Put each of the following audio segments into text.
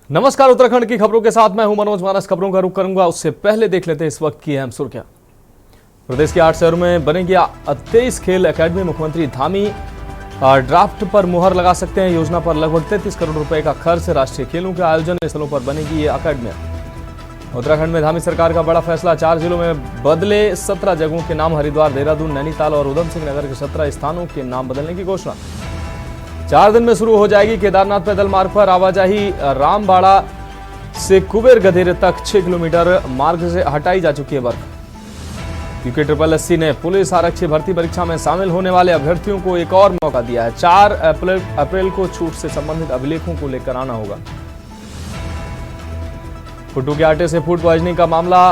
नमस्कार, उत्तराखंड की खबरों के साथ मैं हूं मनोज मानस। खबरों का रुख करूंगा उससे पहले देख लेते हैं इस वक्त की अहम सुर्खियां। प्रदेश के 8 शहरों में बनेगी 23 खेल एकेडमी। मुख्यमंत्री धामी ड्राफ्ट पर मुहर लगा सकते हैं। योजना पर लगभग 33 करोड़ रुपए का खर्च। राष्ट्रीय खेलों के आयोजन स्थलों पर बनेगी ये अकेडमियां। उत्तराखंड में धामी सरकार का बड़ा फैसला। 4 जिलों में बदले 17 जगहों के नाम। हरिद्वार, देहरादून, नैनीताल और उधम सिंह नगर के 17 स्थानों के नाम बदलने की घोषणा। 4 दिन में शुरू हो जाएगी केदारनाथ पैदल मार्ग पर आवाजाही। रामबाड़ा से कुबेर गधेरे तक 6 किलोमीटर मार्ग से हटाई जा चुकी है बर्फ। UKSSC ने पुलिस आरक्षी भर्ती परीक्षा में शामिल होने वाले अभ्यर्थियों को एक और मौका दिया है। 4 अप्रैल को छूट से संबंधित अभिलेखों को लेकर आना होगा। फुट्टू के आटे से फूड पॉइजनिंग का मामला।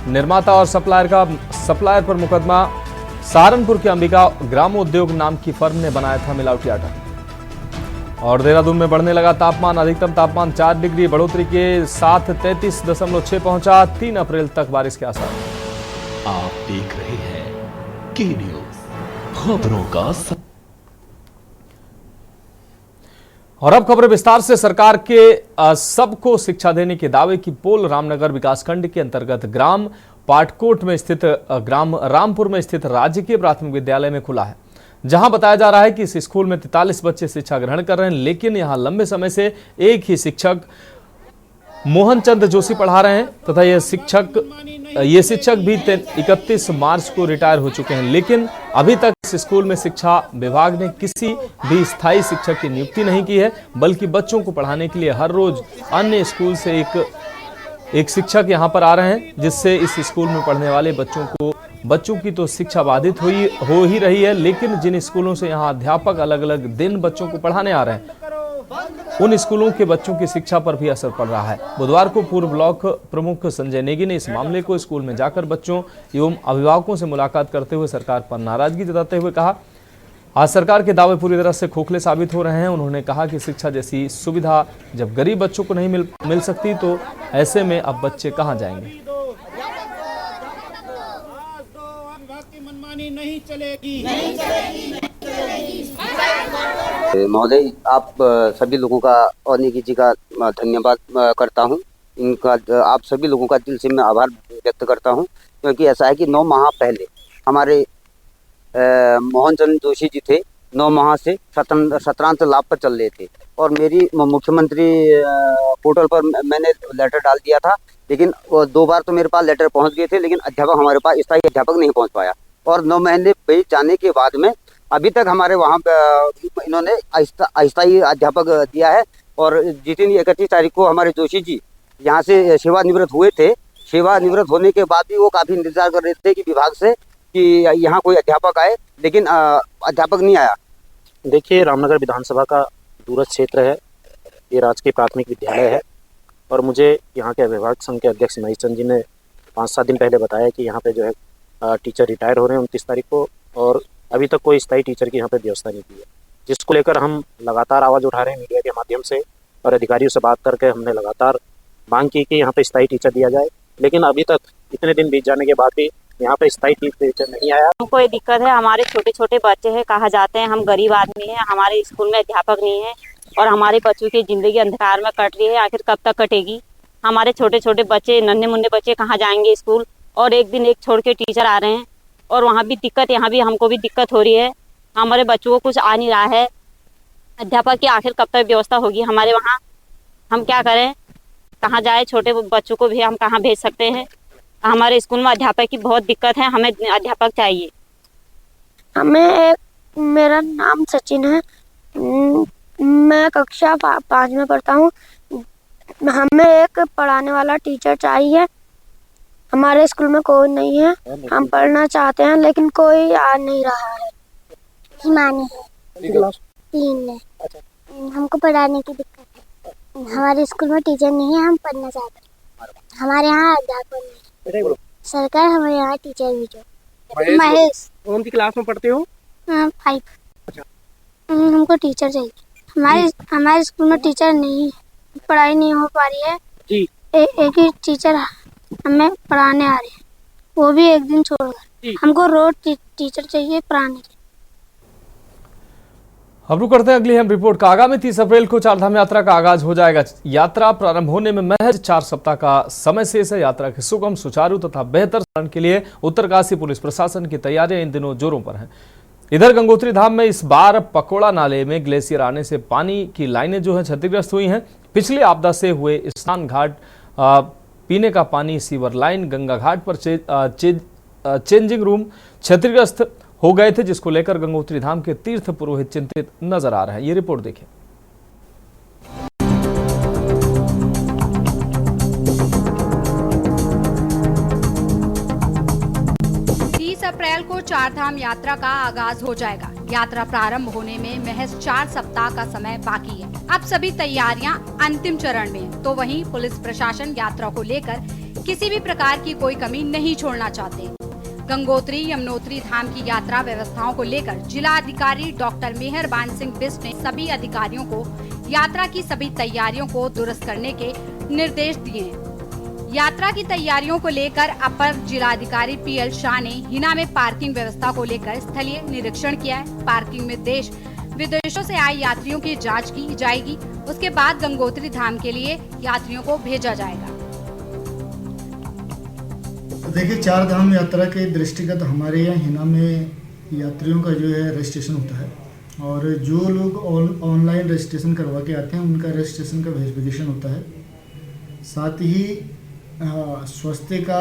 निर्माता और सप्लायर पर मुकदमा। सहारनपुर के अंबिका ग्रामोद्योग नाम की फर्म ने बनाया था मिलावटी आटा। और देहरादून में बढ़ने लगा तापमान। अधिकतम तापमान 4 डिग्री बढ़ोतरी के साथ 33.6 पहुंचा। 3 अप्रैल तक बारिश के आसार। आप देख रहे हैं के न्यूज, खबरों का और अब खबरें विस्तार से। सरकार के सबको शिक्षा देने के दावे की पोल रामनगर विकासखंड के अंतर्गत ग्राम पाटकोट में स्थित ग्राम रामपुर में स्थित राजकीय प्राथमिक विद्यालय में खुला है, जहां बताया जा रहा है कि इस स्कूल में 43 बच्चे शिक्षा ग्रहण कर रहे हैं, लेकिन यहां लंबे समय से एक ही शिक्षक मोहन चंद जोशी पढ़ा रहे हैं तथा ये शिक्षक भी 31 मार्च को रिटायर हो चुके हैं। लेकिन अभी तक इस स्कूल में शिक्षा विभाग ने किसी भी स्थायी शिक्षक की नियुक्ति नहीं की है, बल्कि बच्चों को पढ़ाने के लिए हर रोज अन्य स्कूल से एक शिक्षक यहां पर आ रहे हैं, जिससे इस स्कूल में पढ़ने वाले बच्चों की तो शिक्षा बाधित हो ही रही है, लेकिन जिन स्कूलों से यहां अध्यापक अलग अलग दिन बच्चों को पढ़ाने आ रहे हैं, उन स्कूलों के बच्चों की शिक्षा पर भी असर पड़ रहा है। बुधवार को पूर्व ब्लॉक प्रमुख संजय नेगी ने इस मामले को स्कूल में जाकर बच्चों एवं अभिभावकों से मुलाकात करते हुए सरकार पर नाराजगी जताते हुए कहा, आज सरकार के दावे पूरी तरह से खोखले साबित हो रहे हैं। उन्होंने कहा कि शिक्षा जैसी सुविधा जब गरीब बच्चों को नहीं मिल सकती, तो ऐसे में अब बच्चे कहां जाएंगे। नहीं चलेगी। महोदय, आप सभी लोगों का और नेगी जी का धन्यवाद करता हूं। इनका आप सभी लोगों का दिल से मैं आभार व्यक्त करता हूं, क्योंकि ऐसा है कि 9 माह पहले हमारे मोहन चंद जोशी जी थे। 9 माह से सत्रांत लाभ पर चल रहे थे और मेरी मुख्यमंत्री पोर्टल पर मैंने लेटर डाल दिया था, लेकिन 2 बार तो मेरे पास लेटर पहुंच गए थे, लेकिन अध्यापक हमारे पास स्थायी अध्यापक नहीं पहुंच पाया। और 9 महीने बीत जाने के बाद में अभी तक हमारे वहाँ इन्होंने अस्थायी अध्यापक दिया है। और जिस दिन 31 तारीख को हमारे जोशी जी यहाँ से सेवानिवृत्त हुए थे, सेवानिवृत्त होने के बाद भी वो काफ़ी इंतजार कर रहे थे कि विभाग से कि यहाँ कोई अध्यापक आए, लेकिन अध्यापक नहीं आया। देखिए, रामनगर विधानसभा का दूरस्थ क्षेत्र है, ये राजकीय प्राथमिक विद्यालय है और मुझे यहाँ के अभिभावक संघ के अध्यक्ष महेश चंद जी ने 5-7 दिन पहले बताया कि यहाँ पे जो है टीचर रिटायर हो रहे हैं 29 तारीख को, और अभी तक कोई स्थायी टीचर की यहाँ पे व्यवस्था नहीं की है, जिसको लेकर हम लगातार आवाज़ उठा रहे हैं मीडिया के माध्यम से और अधिकारियों से बात करके हमने लगातार मांग की कि यहाँ पे स्थायी टीचर दिया जाए। लेकिन अभी तक इतने दिन बीत जाने के बाद भी यहाँ पे स्थायी टीचर नहीं आया। हमको ये दिक्कत है, हमारे छोटे छोटे बच्चे हैं, कहाँ जाते हैं, हम गरीब आदमी हैं, हमारे स्कूल में अध्यापक नहीं है और हमारे बच्चों की जिंदगी अंधकार में कट रही है। आखिर कब तक कटेगी? हमारे छोटे छोटे बच्चे, नन्हे मुन्ने बच्चे कहाँ जाएंगे स्कूल? और एक दिन एक छोड़ के टीचर आ रहे हैं और वहाँ भी दिक्कत, यहाँ भी हमको भी दिक्कत हो रही है। हमारे बच्चों को कुछ आ नहीं रहा है। अध्यापक की आखिर कब तक व्यवस्था होगी हमारे वहाँ? हम क्या करें, कहाँ जाए? छोटे बच्चों को भी हम कहाँ भेज सकते हैं? हमारे स्कूल में अध्यापक की बहुत दिक्कत है, हमें अध्यापक चाहिए। मेरा नाम सचिन है, मैं कक्षा 5 में पढ़ता हूँ। हमें एक पढ़ाने वाला टीचर चाहिए। हमारे स्कूल में कोई नहीं है, हम पढ़ना चाहते हैं लेकिन कोई आ नहीं रहा है। हिमानी है, 3 है। हमको पढ़ाने की दिक्कत है, हमारे स्कूल में टीचर नहीं है, हम पढ़ना चाहते हैं। हमारे यहाँ अध्यापक नहीं, सरकार हमारे यहाँ टीचर भेजो। महेश, कौन सी क्लास में पढ़ते हो? 5। हमको टीचर चाहिए। हमारे स्कूल में टीचर नहीं है, पढ़ाई नहीं हो पा रही है जी। एक ही टीचर हमें पढ़ाने आ रहे हैं, वो भी एक दिन छोड़कर। हमको रोज टीचर चाहिए पढ़ाने के। अब रुक करते हैं अगली अहम रिपोर्ट का। आगामी 30 अप्रैल को चारधाम यात्रा का आगाज हो जाएगा। यात्रा प्रारंभ होने में महज 4 सप्ताह का समय शेष है। यात्रा के सुगम, सुचारू तथा बेहतर संचालन के लिए उत्तरकाशी पुलिस प्रशासन की तैयारियां इन दिनों जोरों पर हैं। इधर गंगोत्री धाम में इस बार पकोड़ा नाले में ग्लेशियर आने से पानी की लाइनें जो है क्षतिग्रस्त हुई हैं। पिछली आपदा से हुए स्नान घाट, पीने का पानी, सीवर लाइन, गंगा घाट पर चेंजिंग रूम क्षतिग्रस्त हो गए थे, जिसको लेकर गंगोत्री धाम के तीर्थ पुरोहित चिंतित नजर आ रहे हैं। ये रिपोर्ट देखिए। 30 अप्रैल को चारधाम यात्रा का आगाज हो जाएगा। यात्रा प्रारंभ होने में महज 4 सप्ताह का समय बाकी है। अब सभी तैयारियां अंतिम चरण में हैं। तो वहीं पुलिस प्रशासन यात्रा को लेकर किसी भी प्रकार की कोई कमी नहीं छोड़ना चाहते। गंगोत्री यमुनोत्री धाम की यात्रा व्यवस्थाओं को लेकर जिला अधिकारी डॉक्टर मेहरबान सिंह बिष्ट ने सभी अधिकारियों को यात्रा की सभी तैयारियों को दुरुस्त करने के निर्देश दिए हैं। यात्रा की तैयारियों को लेकर अपर जिलाधिकारी PL शाह ने हिना में पार्किंग व्यवस्था को लेकर स्थलीय निरीक्षण किया है। पार्किंग में देश विदेशों से आए यात्रियों की जांच की जाएगी। उसके बाद गंगोत्री धाम के लिए यात्रियों को भेजा जाएगा। देखिए, चार धाम यात्रा के दृष्टिगत हमारे यहाँ हिना में यात्रियों का जो है रजिस्ट्रेशन होता है, और जो लोग ऑनलाइन रजिस्ट्रेशन करवा के आते हैं उनका रजिस्ट्रेशन का वेरिफिकेशन होता है। साथ ही स्वास्थ्य का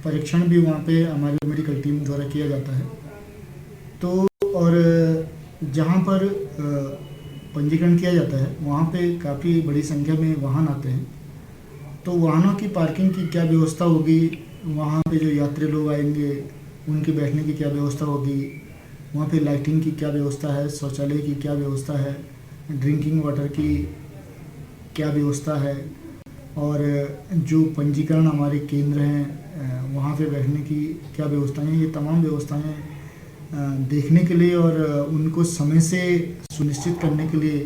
परीक्षण भी वहाँ पे हमारी मेडिकल टीम द्वारा किया जाता है। तो और जहाँ पर पंजीकरण किया जाता है वहाँ पे काफ़ी बड़ी संख्या में वाहन आते हैं। तो वाहनों की पार्किंग की क्या व्यवस्था होगी, वहाँ पे जो यात्री लोग आएंगे उनके बैठने की क्या व्यवस्था होगी, वहाँ पे लाइटिंग की क्या व्यवस्था है, शौचालय की क्या व्यवस्था है, ड्रिंकिंग वाटर की क्या व्यवस्था है, और जो पंजीकरण हमारे केंद्र हैं वहाँ पे बैठने की क्या व्यवस्थाएं हैं, ये तमाम व्यवस्थाएं देखने के लिए और उनको समय से सुनिश्चित करने के लिए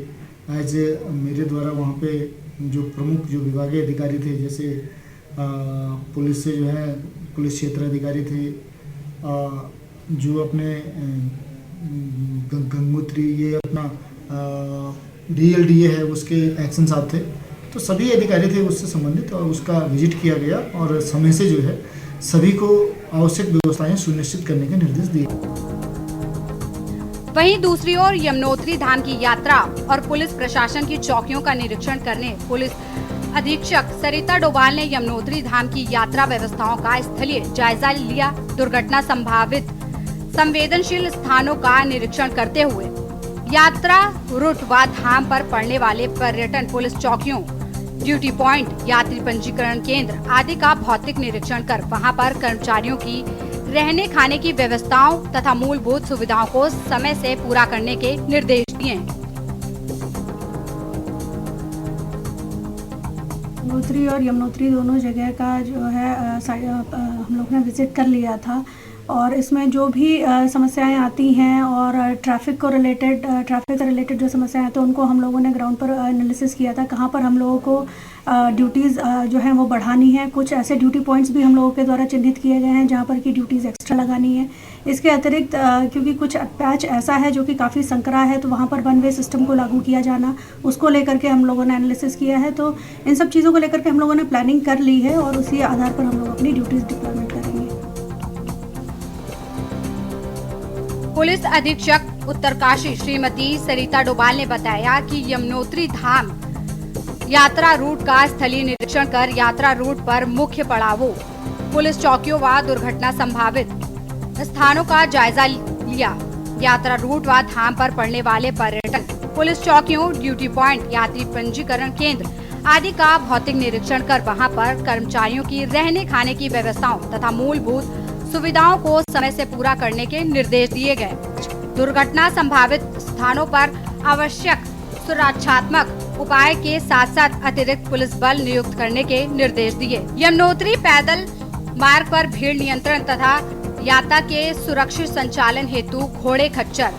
एज मेरे द्वारा वहाँ पे जो प्रमुख जो विभागीय अधिकारी थे, जैसे पुलिस से जो है पुलिस क्षेत्र अधिकारी थे, जो अपने गंगोत्री ये अपना DLDA है उसके एक्शन साहब थे, तो सभी अधिकारी थे उससे संबंधित, और उसका विजिट किया गया और समय से जो है सभी को आवश्यक व्यवस्थाएं सुनिश्चित करने के निर्देश दिए। वहीं दूसरी ओर यमुनोत्री धाम की यात्रा और पुलिस प्रशासन की चौकियों का निरीक्षण करने पुलिस अधीक्षक सरिता डोभाल ने यमुनोत्री धाम की यात्रा व्यवस्थाओं का स्थलीय जायजा लिया। दुर्घटना संभावित संवेदनशील स्थानों का निरीक्षण करते हुए यात्रा रूट व धाम पर पड़ने वाले पर्यटन पुलिस चौकियों, ड्यूटी पॉइंट, यात्री पंजीकरण केंद्र आदि का भौतिक निरीक्षण कर वहां पर कर्मचारियों की रहने खाने की व्यवस्थाओं तथा मूलभूत सुविधाओं को समय से पूरा करने के निर्देश दिए हैं। गंगोत्री और यमुनोत्री दोनों जगह का जो है हम लोग ने विजिट कर लिया था, और इसमें जो भी समस्याएं आती हैं और ट्रैफिक से रिलेटेड जो समस्याएं हैं तो उनको हम लोगों ने ग्राउंड पर एनालिसिस किया था, कहाँ पर हम लोगों को ड्यूटीज़ जो हैं वो बढ़ानी है। कुछ ऐसे ड्यूटी पॉइंट्स भी हम लोगों के द्वारा चिन्हित किए गए हैं जहाँ पर की ड्यूटीज़ एक्स्ट्रा लगानी है। इसके अतिरिक्त क्योंकि कुछ पैच ऐसा है जो कि काफ़ी संकरा है, तो वहाँ पर वन वे सिस्टम को लागू किया जाना, उसको लेकर के हम लोगों ने एनालिसिस किया है। तो इन सब चीज़ों को लेकर के हम लोगों ने प्लानिंग कर ली है और उसी आधार पर हम लोग अपनी ड्यूटीज़ डिप्लॉयमेंट करेंगे। पुलिस अधीक्षक उत्तरकाशी श्रीमती सरिता डोभाल ने बताया कि यमुनोत्री धाम यात्रा रूट का स्थलीय निरीक्षण कर यात्रा रूट पर मुख्य पड़ावों, पुलिस चौकियों व दुर्घटना संभावित स्थानों का जायजा लिया। यात्रा रूट व धाम पर पड़ने वाले पर्यटन पुलिस चौकियों, ड्यूटी पॉइंट, यात्री पंजीकरण केंद्र आदि का भौतिक निरीक्षण कर वहां पर कर्मचारियों की रहने खाने की व्यवस्थाओं तथा मूलभूत सुविधाओं को समय से पूरा करने के निर्देश दिए गए। दुर्घटना संभावित स्थानों पर आवश्यक सुरक्षात्मक उपाय के साथ साथ अतिरिक्त पुलिस बल नियुक्त करने के निर्देश दिए। यमुनोत्री पैदल मार्ग पर भीड़ नियंत्रण तथा यात्रा के सुरक्षित संचालन हेतु घोड़े खच्चर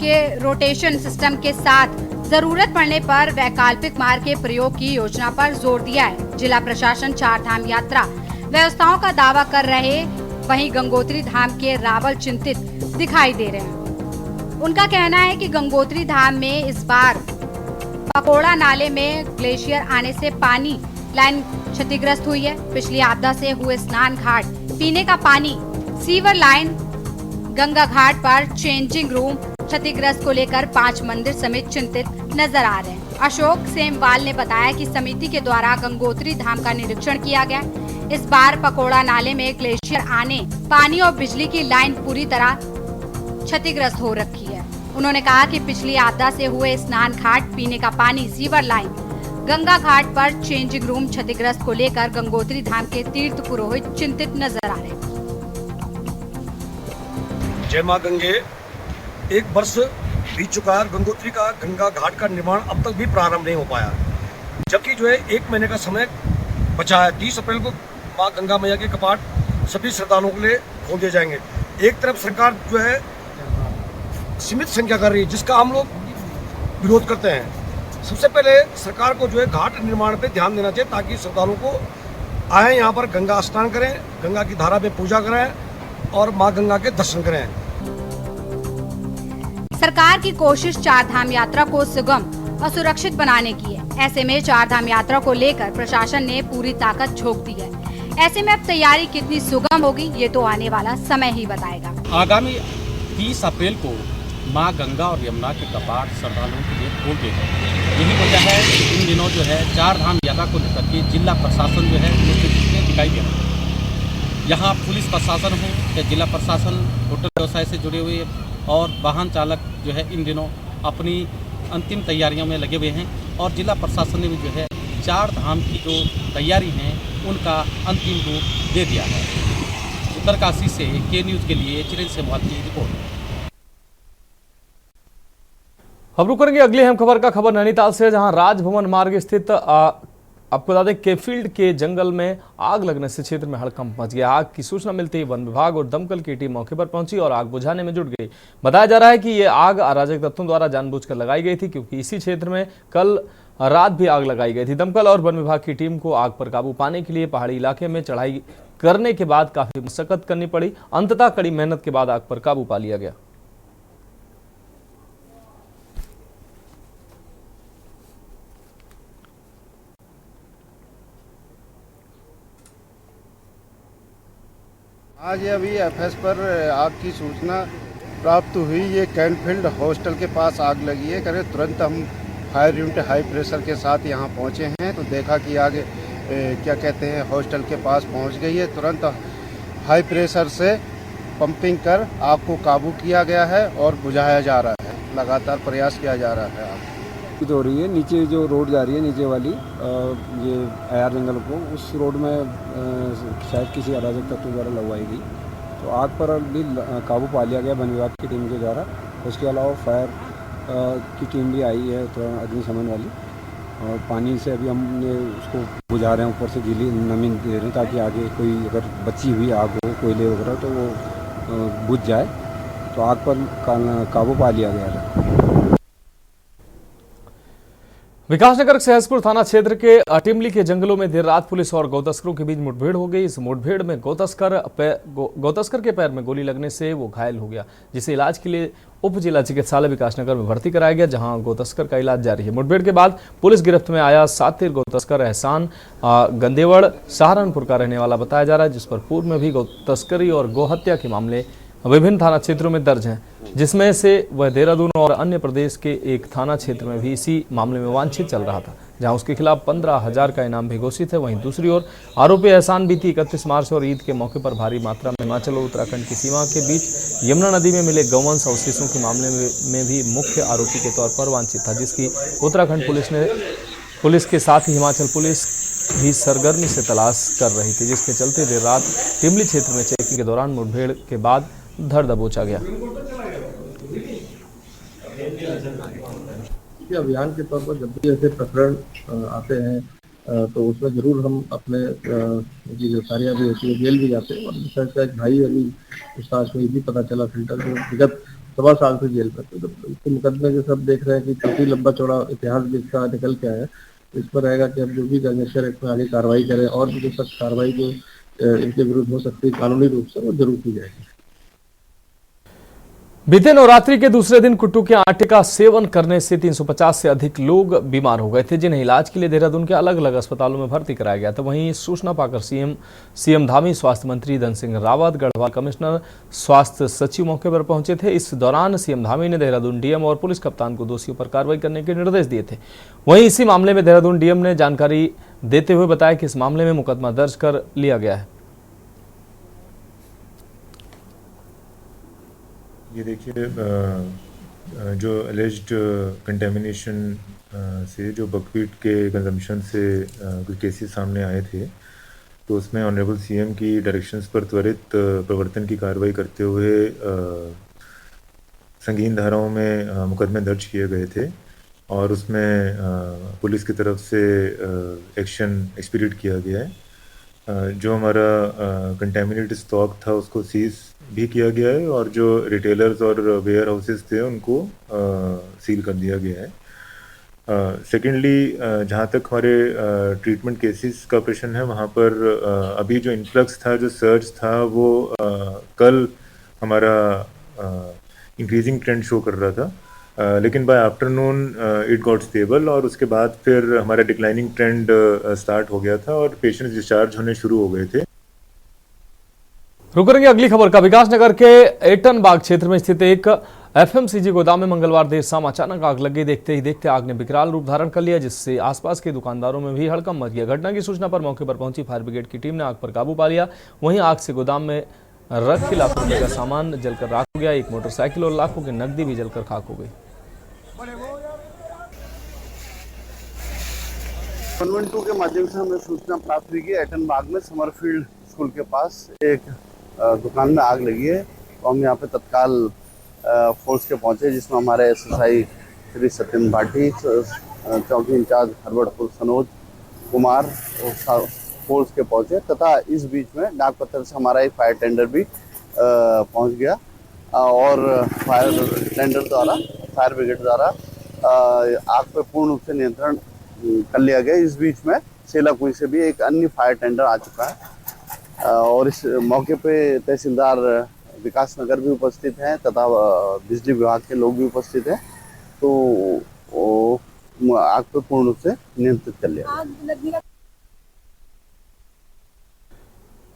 के रोटेशन सिस्टम के साथ जरूरत पड़ने पर वैकल्पिक मार्ग के प्रयोग की योजना पर जोर दिया है। जिला प्रशासन चार धाम यात्रा व्यवस्थाओं का दावा कर रहे, वहीं गंगोत्री धाम के रावल चिंतित दिखाई दे रहे हैं। उनका कहना है कि गंगोत्री धाम में इस बार पकोड़ा नाले में ग्लेशियर आने से पानी लाइन क्षतिग्रस्त हुई है। पिछली आपदा से हुए स्नान घाट, पीने का पानी, सीवर लाइन, गंगा घाट पर चेंजिंग रूम क्षतिग्रस्त को लेकर 5 मंदिर समेत चिंतित नजर आ रहे हैं। अशोक सेमवाल ने बताया कि समिति के द्वारा गंगोत्री धाम का निरीक्षण किया गया। इस बार पकोड़ा नाले में ग्लेशियर आने, पानी और बिजली की लाइन पूरी तरह क्षतिग्रस्त हो रखी है। उन्होंने कहा कि पिछली आपदा से हुए स्नान घाट, पीने का पानी, सीवर लाइन, गंगा घाट पर चेंजिंग रूम क्षतिग्रस्त को लेकर गंगोत्री धाम के तीर्थ पुरोहित चिंतित नजर आ रहे हैं। जय मां गंगे। 1 वर्ष बीत चुका है, गंगोत्री का गंगा घाट का निर्माण अब तक भी प्रारंभ नहीं हो पाया, जबकि जो है 1 महीने का समय बचा है। 30 अप्रैल को मां गंगा मैया के कपाट सभी श्रद्धालुओं के लिए खोल दिए जाएंगे। एक तरफ सरकार जो है सीमित संख्या कर रही है, जिसका हम लोग विरोध करते हैं। सबसे पहले सरकार को जो है घाट निर्माण पे ध्यान देना चाहिए, ताकि श्रद्धालुओं को आए यहाँ पर गंगा स्नान करें, गंगा की धारा में पूजा करें और माँ गंगा के दर्शन करें। सरकार की कोशिश 4 धाम यात्रा को सुगम और सुरक्षित बनाने की है। ऐसे में 4 धाम यात्रा को लेकर प्रशासन ने पूरी ताकत झोंक दी है। ऐसे में अब तैयारी कितनी सुगम होगी, ये तो आने वाला समय ही बताएगा। आगामी 30 अप्रैल को मां गंगा और यमुना के कपाट श्रद्धालुओं के लिए खोल दिए गए। यही वजह है कि इन दिनों जो है 4 धाम यात्रा को लेकर के जिला प्रशासन जो है उसके दिखाई दे रहा है। यहाँ पुलिस प्रशासन हो या जिला प्रशासन होटल व्यवसाय से जुड़े हुए और वाहन चालक जो है इन दिनों अपनी अंतिम तैयारियों में लगे हुए हैं। और जिला प्रशासन ने भी जो है 4 धाम की जो तैयारी हैं उनका अंतिम रूप दे दिया है। उत्तरकाशी से के न्यूज़ के लिए चिरेन सेमवाल की रिपोर्ट। अब रुक करेंगे अगली अहम खबर का। खबर नैनीताल से, जहां राजभवन मार्ग स्थित आपको बता दें केफील्ड के जंगल में आग लगने से क्षेत्र में हड़कंप मच गया। आग की सूचना मिलते ही वन विभाग और दमकल की टीम मौके पर पहुंची और आग बुझाने में जुट गई। बताया जा रहा है कि ये आग अराजक तत्वों द्वारा जानबूझकर लगाई गई थी, क्योंकि इसी क्षेत्र में कल रात भी आग लगाई गई थी। दमकल और वन विभाग की टीम को आग पर काबू पाने के लिए पहाड़ी इलाके में चढ़ाई करने के बाद काफी मशक्कत करनी पड़ी। अंततः कड़ी मेहनत के बाद आग पर काबू पा लिया गया। आज अभी एफएस पर आग की सूचना प्राप्त हुई। ये कैनफील्ड हॉस्टल के पास आग लगी है। करें तुरंत हम फायर यूनिट हाई प्रेशर के साथ यहाँ पहुँचे हैं तो देखा कि आग क्या कहते हैं हॉस्टल के पास पहुँच गई है। तुरंत हाई प्रेशर से पंपिंग कर आग को काबू किया गया है और बुझाया जा रहा है। लगातार प्रयास किया जा रहा है। आग हो रही है नीचे जो रोड जा रही है नीचे वाली ये आयार जंगल को, उस रोड में शायद किसी अराजक तत्व द्वारा लगवाई गई। तो आग पर भी काबू पा लिया गया वन विभाग की टीम के द्वारा। उसके अलावा फायर की टीम भी आई है तो अग्निशमन वाली, और पानी से अभी हमने उसको बुझा रहे हैं, ऊपर से गीली नमी दे रहे हैं ताकि आगे कोई अगर बची हुई आग हो कोयले वगैरह तो वो बुझ जाए। तो आग पर काबू पा लिया गया है। विकासनगर सहसपुर थाना क्षेत्र के टिमली के जंगलों में देर रात पुलिस और गौतस्करों के बीच मुठभेड़ हो गई। इस मुठभेड़ में गौतस्कर के पैर में गोली लगने से वो घायल हो गया, जिसे इलाज के लिए उप जिला चिकित्सालय विकासनगर में भर्ती कराया गया, जहां गौतस्कर का इलाज जारी है। मुठभेड़ के बाद पुलिस गिरफ्त में आया सातिर गौतस्कर एहसान गंदेवड़ सहारनपुर का रहने वाला बताया जा रहा है, जिस पर पूर्व में भी गौतस्करी और गोहत्या के मामले विभिन्न थाना क्षेत्रों में दर्ज हैं, जिसमें से वह देहरादून और अन्य प्रदेश के एक थाना क्षेत्र में भी इसी मामले में वांछित चल रहा था, जहां उसके खिलाफ 15,000 का इनाम भी घोषित है। वहीं दूसरी ओर आरोपी एहसान बीती 31 मार्च और ईद के मौके पर भारी मात्रा में हिमाचल और उत्तराखंड की सीमा के बीच यमुना नदी में मिले गौवंश अवशेषों के मामले में भी मुख्य आरोपी के तौर पर वांछित था, जिसकी उत्तराखंड पुलिस के साथ ही हिमाचल पुलिस भी सरगर्मी से तलाश कर रही थी, जिसके चलते देर रात टिमली क्षेत्र में चेकिंग के दौरान मुठभेड़ के बाद धर दबोचा गया। अभियान के तौर पर जब भी ऐसे प्रकरण आते हैं तो उसमें जरूर हम अपने की गिरफ्तारियां भी होती है, जेल भी जाते हैं। और विशेषकर एक भाई अभी पूछताछ में भी पता चला फिल्टर जो विगत 7 साल से जेल पर, तो इसके मुकदमे के सब देख रहे हैं कि काफी लंबा चौड़ा इतिहास भी इसका निकल के आया है। इस पर रहेगा कि अब जो भी गैंगस्टर एक्ट में आगे कार्रवाई करें और भी जो सख्त कार्रवाई जो इनके विरुद्ध हो सकती है कानूनी रूप से वो जरूर की जाएगी। बीते नवरात्रि के दूसरे दिन कुट्टू के आटे का सेवन करने से 350 से अधिक लोग बीमार हो गए थे, जिन्हें इलाज के लिए देहरादून के अलग अलग अस्पतालों में भर्ती कराया गया था। वहीं सूचना पाकर सीएम धामी, स्वास्थ्य मंत्री धन सिंह रावत, गढ़वाल कमिश्नर, स्वास्थ्य सचिव मौके पर पहुंचे थे। इस दौरान सीएम धामी ने देहरादून डीएम और पुलिस कप्तान को दोषियों पर कार्रवाई करने के निर्देश दिए थे। वहीं इसी मामले में देहरादून डीएम ने जानकारी देते हुए बताया कि इस मामले में मुकदमा दर्ज कर लिया गया है। ये देखिए, जो एलिज्ड कंटेमिनेशन से जो बकवीट के कंजम्पशन से कुछ केसेस सामने आए थे, तो उसमें ऑनरेबल सीएम की डायरेक्शंस पर त्वरित प्रवर्तन की कार्रवाई करते हुए संगीन धाराओं में मुकदमे दर्ज किए गए थे और उसमें पुलिस की तरफ से एक्शन एक्सपीडिएट किया गया है। जो हमारा कंटेमिनेटेड स्टॉक था उसको सीज भी किया गया है और जो रिटेलर्स और वेयर हाउसेस थे उनको सील कर दिया गया है। सेकेंडली, जहाँ तक हमारे ट्रीटमेंट केसेस का प्रश्न है, वहाँ पर अभी जो इन्फ्लक्स था, जो सर्च था, वो कल हमारा इंक्रीजिंग ट्रेंड शो कर रहा था, लेकिन by afternoon it got stable और उसके बाद फिर हमारा डिक्लाइनिंग ट्रेंड स्टार्ट हो गया था और पेशेंट्स डिस्चार्ज होने शुरू हो गए थे। रुक करेंगे अगली खबर का। विकासनगर के एटन बाग क्षेत्र में स्थित एक एफएमसीजी गोदाम में मंगलवार देर शाम अचानक आग लग गई। देखते ही देखते आग ने विकराल रूप धारण कर लिया, जिससे आसपास के दुकानदारों में भी हड़कंप मच गया। घटना की सूचना पर मौके पर पहुंची फायर ब्रिगेड की टीम ने आग पर काबू पा लिया। वहीं आग से गोदाम में रखे लाखों रुपए का सामान जलकर राख हो गया। एक मोटरसाइकिल और लाखों की नकदी भी जलकर खाक हो गई। 112 के माध्यम से हमें सूचना प्राप्त हुई कि एटन बाग में समरफील्ड स्कूल के पास एक दुकान में आग लगी है और हम यहाँ पे तत्काल फोर्स के पहुंचे, जिसमें हमारे एसएसआई श्री सत्यम भाटी, चौकी इंचार्ज हरबड़पुर सनोज कुमार और फोर्स के पहुंचे तथा इस बीच में डाक पत्थर से हमारा एक फायर टेंडर भी पहुंच गया और फायर टेंडर द्वारा, फायर ब्रिगेड द्वारा आग पर पूर्ण रूप से नियंत्रण कर लिया गया। इस बीच में सेलाकुई से भी एक अन्य फायर टेंडर आ चुका है और इस मौके पे तहसीलदार विकासनगर भी उपस्थित हैं तथा बिजली विभाग के लोग भी उपस्थित हैं, तो आग पर पूर्ण रूप से नियंत्रित कर लिया।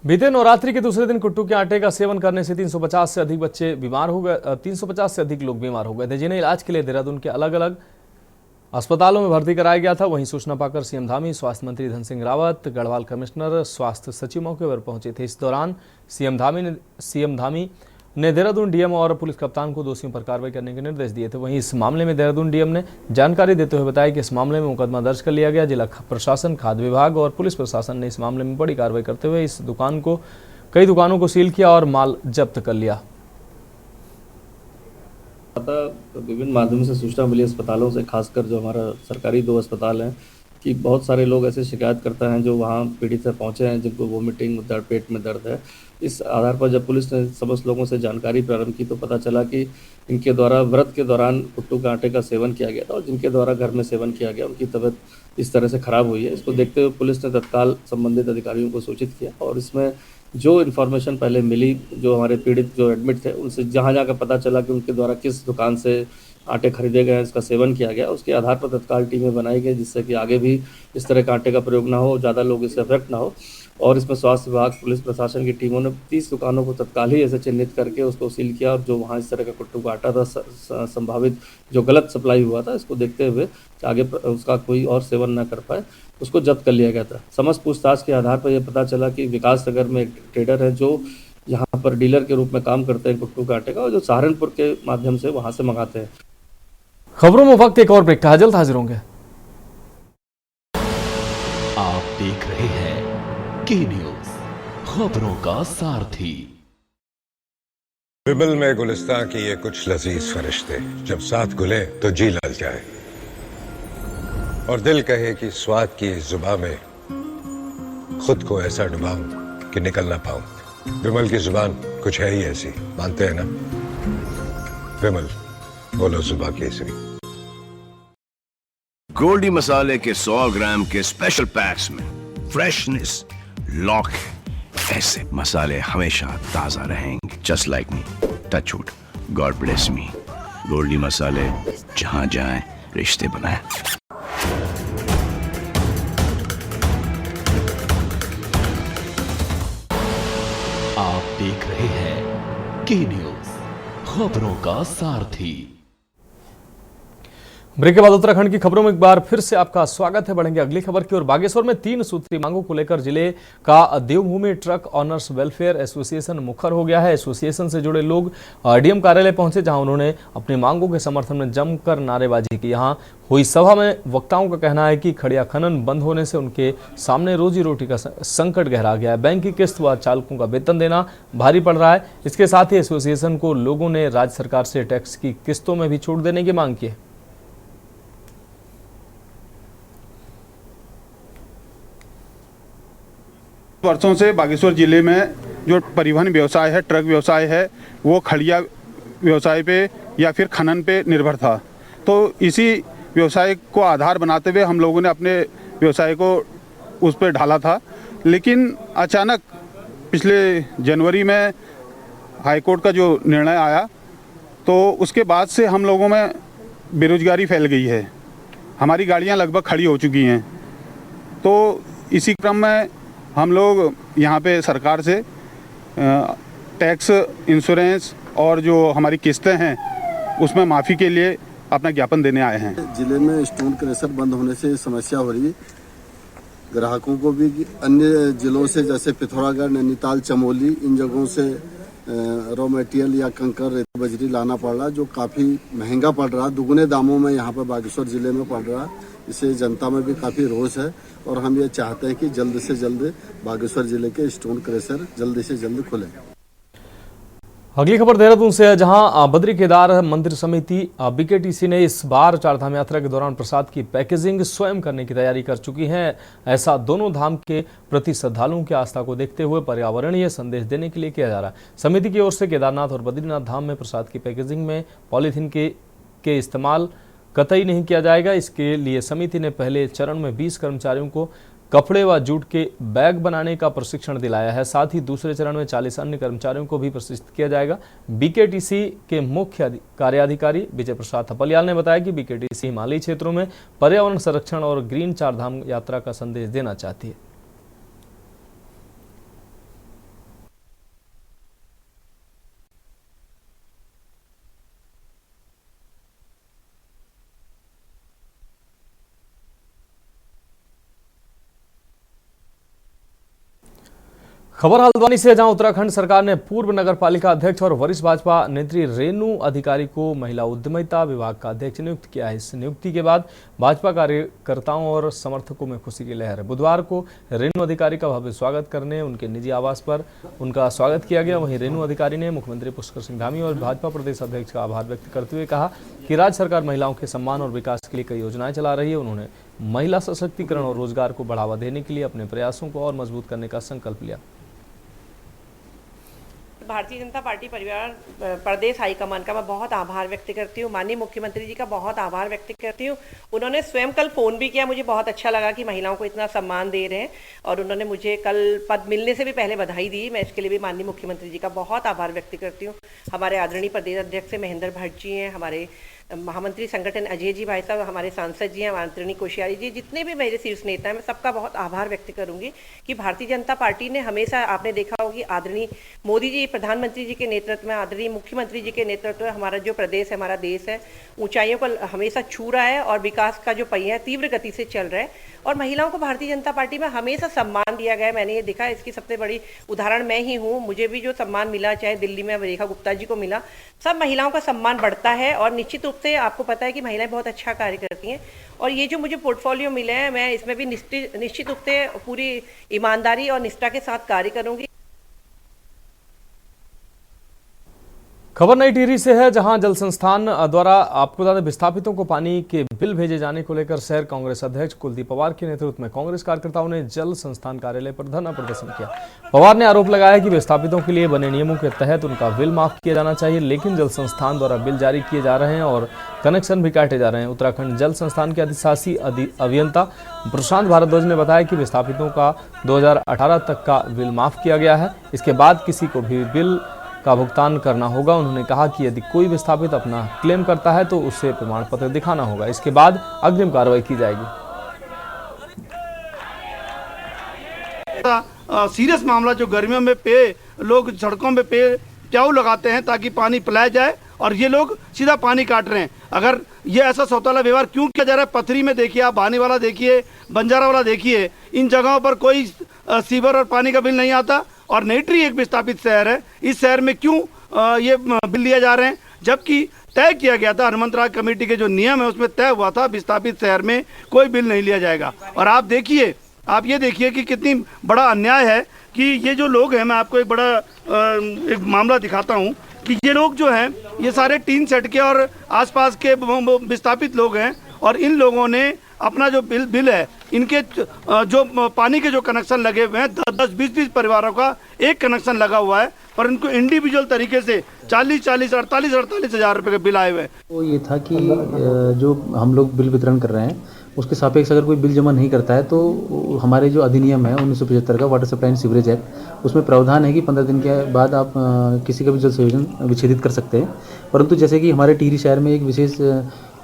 बीते नवरात्रि के दूसरे दिन कुट्टू के आटे का सेवन करने से 350 से अधिक बच्चे बीमार हो गए। 350 से अधिक लोग बीमार हो गए थे, जिन्हें इलाज के लिए देहरादून के अलग अलग अस्पतालों में भर्ती कराया गया था। वहीं सूचना पाकर सीएम धामी, स्वास्थ्य मंत्री धन सिंह रावत, गढ़वाल कमिश्नर, स्वास्थ्य सचिव मौके पर पहुंचे थे। इस दौरान सीएम धामी ने देहरादून डीएम और पुलिस कप्तान को दोषियों पर कार्रवाई करने के निर्देश दिए थे। वहीं इस मामले में देहरादून डीएम ने जानकारी देते हुए बताया कि इस मामले में मुकदमा दर्ज कर लिया गया। जिला प्रशासन, खाद्य विभाग और पुलिस प्रशासन ने इस मामले में बड़ी कार्रवाई करते हुए कई दुकानों को सील किया और माल जब्त कर लिया। विभिन्न माध्यमों से सूचना मिली अस्पतालों से, खासकर जो हमारा सरकारी 2 अस्पताल हैं, कि बहुत सारे लोग ऐसे शिकायत करते हैं जो वहाँ पीड़ित से पहुँचे हैं, जिनको वोमिटिंग, दर्द, पेट में दर्द है। इस आधार पर जब पुलिस ने समस्त लोगों से जानकारी प्रारंभ की तो पता चला कि इनके द्वारा व्रत के दौरान कुट्टू के आटे का सेवन किया गया था और जिनके द्वारा घर में सेवन किया गया उनकी तबीयत इस तरह से खराब हुई है। इसको देखते हुए पुलिस ने तत्काल संबंधित अधिकारियों को सूचित किया और इसमें जो इन्फॉर्मेशन पहले मिली, जो हमारे पीड़ित जो एडमिट थे, उनसे जहाँ जाकर पता चला कि उनके द्वारा किस दुकान से आटे खरीदे गए, इसका सेवन किया गया, उसके आधार पर तत्काल टीमें बनाई गई, जिससे कि आगे भी इस तरह का आटे का प्रयोग ना हो, ज़्यादा लोग इससे अफेक्ट ना हो। और इसमें स्वास्थ्य विभाग, पुलिस प्रशासन की टीमों ने 30 दुकानों को तत्काल ही ऐसे चिन्हित करके उसको सील किया और जो वहाँ इस तरह का कुट्टू का आटा था, संभावित जो गलत सप्लाई हुआ था, इसको देखते हुए आगे उसका कोई और सेवन ना कर पाए, उसको जब्त कर लिया गया था। समस्त पूछताछ के आधार पर यह पता चला कि विकासनगर में एक ट्रेडर है जो यहाँ पर डीलर के रूप में काम करते हैं कुट्टू के आटे का और जो सहारनपुर के माध्यम से वहाँ से मंगाते हैं। खबरों में वक्त एक और ब्रेक का, जल्द हाजिर होंगे। आप देख रहे हैं के न्यूज, खबरों का सारथी। बिबल में गुलिस्तां की ये कुछ लजीज फरिश्ते जब साथ घुले तो जी लल जाए और दिल कहे कि स्वाद की जुबान में खुद को ऐसा डुबाऊं कि निकल ना पाऊं। बिमल की जुबान कुछ है ही ऐसी, मानते हैं ना? बिमल, बोलो जुबान केसरी। गोल्डी मसाले के 100 ग्राम के स्पेशल पैक्स में फ्रेशनेस लॉक है। ऐसे मसाले हमेशा ताजा रहेंगे, just like me. Touch wood. God bless me. Goldie मसाले, जहां जाएं रिश्ते बनाएं। आप देख रहे हैं के न्यूज, खबरों का सारथी। ब्रेक के बाद उत्तराखंड की खबरों में एक बार फिर से आपका स्वागत है। बढ़ेंगे अगली खबर की ओर। बागेश्वर में 3 सूत्री मांगों को लेकर जिले का देवभूमि ट्रक ऑनर्स वेलफेयर एसोसिएशन मुखर हो गया है। एसोसिएशन से जुड़े लोग डीएम कार्यालय पहुंचे, जहां उन्होंने अपनी मांगों के समर्थन में जमकर नारेबाजी की। यहां हुई सभा में वक्ताओं का कहना है कि खड़िया खनन बंद होने से उनके सामने रोजी रोटी का संकट गहरा गया है। बैंक की किस्त व चालकों का वेतन देना भारी पड़ रहा है। इसके साथ ही एसोसिएशन को लोगों ने राज्य सरकार से टैक्स की किस्तों में भी छूट देने की मांग की है। वर्षों से बागेश्वर जिले में जो परिवहन व्यवसाय है, ट्रक व्यवसाय है, वो खड़िया व्यवसाय पे या फिर खनन पे निर्भर था। तो इसी व्यवसाय को आधार बनाते हुए हम लोगों ने अपने व्यवसाय को उस पर ढाला था। लेकिन अचानक पिछले जनवरी में हाईकोर्ट का जो निर्णय आया, तो उसके बाद से हम लोगों में बेरोजगारी फैल गई है। हमारी गाड़ियां लगभग खड़ी हो चुकी हैं। तो इसी क्रम में हम लोग यहाँ पे सरकार से टैक्स, इंश्योरेंस और जो हमारी किस्तें हैं उसमें माफ़ी के लिए अपना ज्ञापन देने आए हैं। जिले में स्टोन क्रशर बंद होने से समस्या हो रही है। ग्राहकों को भी अन्य जिलों से जैसे पिथौरागढ़, नैनीताल, चमोली, इन जगहों से रॉ मटेरियल या कंकर, रेत, बजरी लाना पड़ रहा, जो काफ़ी महंगा पड़ रहा, दुगने दामों में यहाँ पर बागेश्वर ज़िले में पड़ रहा। इससे जनता में भी काफ़ी रोष है और हम ये चाहते हैं कि जल्द से जल्द बागेश्वर जिले के स्टोन क्रशर जल्द से जल्द खुले। अगली खबर देहरादून से है, जहां बद्री केदार मंदिर समिति बीकेटीसी ने इस बार चारधाम यात्रा के दौरान प्रसाद की पैकेजिंग स्वयं करने की तैयारी कर चुकी है। ऐसा दोनों धाम के प्रति श्रद्धालुओं की आस्था को देखते हुए पर्यावरणीय संदेश देने के लिए किया जा रहा है। समिति की ओर से केदारनाथ और बद्रीनाथ धाम में प्रसाद की पैकेजिंग में पॉलीथीन के इस्तेमाल कतई नहीं किया जाएगा। इसके लिए समिति ने पहले चरण में 20 कर्मचारियों को कपड़े व जूट के बैग बनाने का प्रशिक्षण दिलाया है। साथ ही दूसरे चरण में 40 अन्य कर्मचारियों को भी प्रशिक्षित किया जाएगा। बीकेटीसी के मुख्य कार्याधिकारी विजय प्रसाद थपलियाल ने बताया कि बीकेटीसी हिमालयी क्षेत्रों में पर्यावरण संरक्षण और ग्रीन चारधाम यात्रा का संदेश देना चाहती है। खबर हल्द्वानी से, जहां उत्तराखंड सरकार ने पूर्व नगर पालिका अध्यक्ष और वरिष्ठ भाजपा नेत्री रेणु अधिकारी को महिला उद्यमिता विभाग का अध्यक्ष नियुक्त किया है। इस नियुक्ति के बाद भाजपा कार्यकर्ताओं और समर्थकों में खुशी की लहर है। बुधवार को रेणु अधिकारी का भव्य स्वागत करने उनके निजी आवास पर उनका स्वागत किया गया। वहीं रेणु अधिकारी ने मुख्यमंत्री पुष्कर सिंह धामी और भाजपा प्रदेश अध्यक्ष का आभार व्यक्त करते हुए कहा कि राज्य सरकार महिलाओं के सम्मान और विकास के लिए कई योजनाएं चला रही है। उन्होंने महिला सशक्तिकरण और रोजगार को बढ़ावा देने के लिए अपने प्रयासों को और मजबूत करने का संकल्प लिया। भारतीय जनता पार्टी परिवार प्रदेश हाईकमान का मैं बहुत आभार व्यक्त करती हूँ। माननीय मुख्यमंत्री जी का बहुत आभार व्यक्त करती हूँ। उन्होंने स्वयं कल फ़ोन भी किया, मुझे बहुत अच्छा लगा कि महिलाओं को इतना सम्मान दे रहे हैं और उन्होंने मुझे कल पद मिलने से भी पहले बधाई दी। मैं इसके लिए भी माननीय मुख्यमंत्री जी का बहुत आभार व्यक्त करती हूँ। हमारे आदरणीय प्रदेश अध्यक्ष महेंद्र भट्ट जी हैं, हमारे महामंत्री संगठन अजय जी भाई साहब, हमारे सांसद जी हैं, आदरणीय कोश्यारी जी, जितने भी मेरे शीर्ष नेता हैं, मैं सबका बहुत आभार व्यक्त करूंगी कि भारतीय जनता पार्टी ने हमेशा, आपने देखा होगी, आदरणीय मोदी जी प्रधानमंत्री जी के नेतृत्व में, आदरणीय मुख्यमंत्री जी के नेतृत्व में हमारा जो प्रदेश है, हमारा देश है, ऊंचाइयों को हमेशा छू रहा है और विकास का जो पहिया है तीव्र गति से चल रहा है। और महिलाओं को भारतीय जनता पार्टी में हमेशा सम्मान दिया गया है। मैंने ये देखा, इसकी सबसे बड़ी उदाहरण मैं ही हूँ। मुझे भी जो सम्मान मिला, चाहे दिल्ली में रेखा गुप्ता जी को मिला, सब महिलाओं का सम्मान बढ़ता है। और निश्चित रूप से आपको पता है कि महिलाएं बहुत अच्छा कार्य करती हैं और ये जो मुझे पोर्टफोलियो मिले हैं, मैं इसमें भी निश्चित रूप से पूरी ईमानदारी और निष्ठा के साथ कार्य करूंगी। खबर नई टिहरी से है, जहां जल संस्थान द्वारा आपको बता दें विस्थापितों को पानी के बिल भेजे जाने को लेकर शहर कांग्रेस अध्यक्ष कुलदीप पवार के नेतृत्व में कांग्रेस कार्यकर्ताओं ने जल संस्थान कार्यालय पर धरना प्रदर्शन किया। पवार ने आरोप लगाया कि विस्थापितों के लिए बने नियमों के तहत उनका बिल माफ किया जाना चाहिए, लेकिन जल संस्थान द्वारा बिल जारी किए जा रहे हैं और कनेक्शन भी काटे जा रहे हैं। उत्तराखंड जल संस्थान के अधिशासी अभियंता प्रशांत भारद्वाज ने बताया कि विस्थापितों का 2018 तक का बिल माफ किया गया है। इसके बाद किसी को भी बिल का भुगतान करना होगा। उन्होंने कहा कि यदि कोई विस्थापित अपना क्लेम करता है तो उससे प्रमाण पत्र दिखाना होगा। इसके बाद अग्रिम कार्रवाई की जाएगी। सीरियस मामला जो गर्मियों में लोग सड़कों में प्याऊ लगाते हैं ताकि पानी पिलाया जाए, और ये लोग सीधा पानी काट रहे हैं। अगर ये ऐसा सौतेला व्यवहार क्यों किया जा रहा है? पथरी में देखिए, आप बानी वाला देखिए, बंजारा वाला देखिए, इन जगहों पर कोई सीवर और पानी का बिल नहीं आता। और नेत्री एक विस्थापित शहर है, इस शहर में क्यों ये बिल लिए जा रहे हैं? जबकि तय किया गया था, हनुमंतराय कमेटी के जो नियम है उसमें तय हुआ था विस्थापित शहर में कोई बिल नहीं लिया जाएगा। और आप ये देखिए कि कितनी बड़ा अन्याय है कि ये जो लोग हैं, मैं आपको एक मामला दिखाता हूँ कि ये लोग जो हैं ये सारे टीन सेट के और आसपास के विस्थापित लोग हैं, और इन लोगों ने अपना जो बिल है, इनके जो पानी के जो कनेक्शन लगे हुए हैं 10-20 परिवारों का एक कनेक्शन लगा हुआ है, पर इनको इंडिविजुअल तरीके से 40-40, 48 हज़ार रुपये के बिल आए हुए हैं। तो ये था कि जो हम लोग बिल वितरण कर रहे हैं उसके सापेक्ष अगर कोई बिल जमा नहीं करता है तो हमारे जो अधिनियम है 1975 का water supply and sewerage act, उसमें प्रावधान है कि 15 दिन के बाद आप किसी का भी जल संयोजन विच्छेदित कर सकते हैं। परंतु जैसे कि हमारे टिहरी शहर में एक विशेष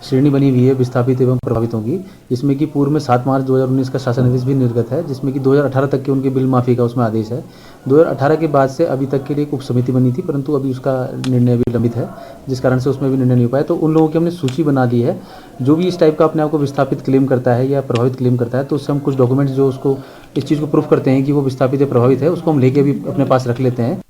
श्रेणी बनी हुई है विस्थापित एवं प्रभावितों की, जिसमें कि पूर्व में 7 मार्च 2019 का शासन आदेश भी निर्गत है, जिसमें कि 2018 तक के उनके बिल माफ़ी का उसमें आदेश है। 2018 के बाद से अभी तक के लिए एक उप समिति बनी थी, परंतु अभी उसका निर्णय भी लंबित है, जिस कारण से उसमें भी निर्णय नहीं हो पाया। तो उन लोगों की हमने सूची बना दी है, जो भी इस टाइप का अपने आप को विस्थापित क्लेम करता है या प्रभावित क्लेम करता है, तो उससे हम कुछ डॉक्यूमेंट्स जो उसको इस चीज़ को प्रूफ करते हैं कि वो विस्थापित या प्रभावित है, उसको हम लेके भी अपने पास रख लेते हैं।